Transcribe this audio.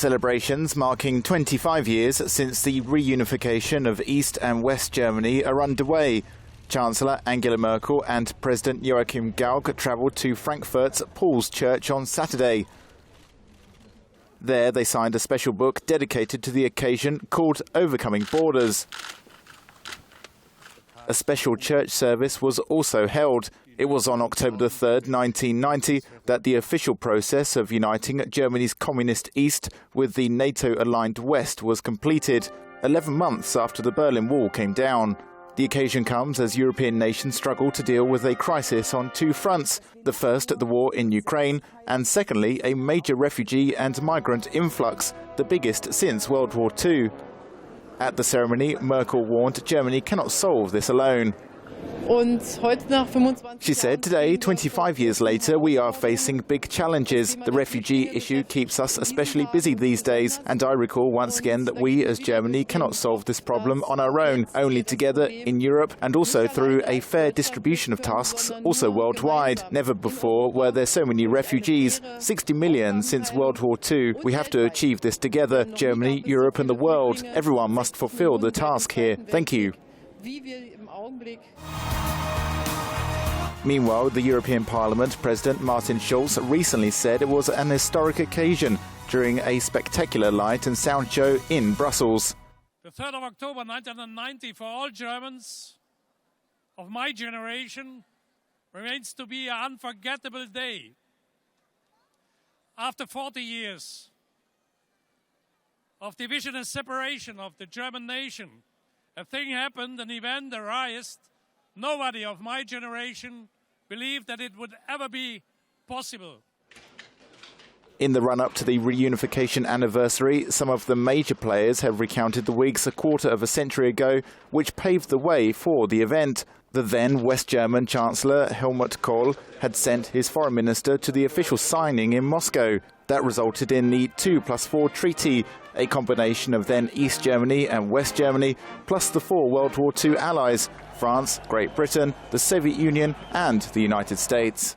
Celebrations marking 25 years since the reunification of East and West Germany are underway. Chancellor Angela Merkel and President Joachim Gauck travelled to Frankfurt's Paul's Church on Saturday. There they signed a special book dedicated to the occasion called Overcoming Borders. A special church service was also held. It was on October 3rd, 1990, that the official process of uniting Germany's communist East with the NATO-aligned West was completed, 11 months after the Berlin Wall came down. The occasion comes as European nations struggle to deal with a crisis on two fronts. The first, the war in Ukraine, and secondly, a major refugee and migrant influx, the biggest since World War II. At the ceremony, Merkel warned Germany cannot solve this alone. She said, today, 25 years later, we are facing big challenges. The refugee issue keeps us especially busy these days, and I recall once again that we as Germany cannot solve this problem on our own, only together in Europe and also through a fair distribution of tasks, also worldwide. Never before were there so many refugees, 60 million since World War II. We have to achieve this together, Germany, Europe and the world. Everyone must fulfill the task here. Thank you. Meanwhile, the European Parliament President Martin Schulz recently said it was an historic occasion during a spectacular light and sound show in Brussels. The 3rd of October 1990 for all Germans of my generation remains to be an unforgettable day. After 40 years of division and separation of the German nation, a thing happened, an event arose. Nobody of my generation believed that it would ever be possible. In the run-up to the reunification anniversary, some of the major players have recounted the weeks a quarter of a century ago, which paved the way for the event. The then West German Chancellor Helmut Kohl had sent his foreign minister to the official signing in Moscow. That resulted in the 2+4 treaty, a combination of then East Germany and West Germany, plus the four World War II allies: France, Great Britain, the Soviet Union and the United States.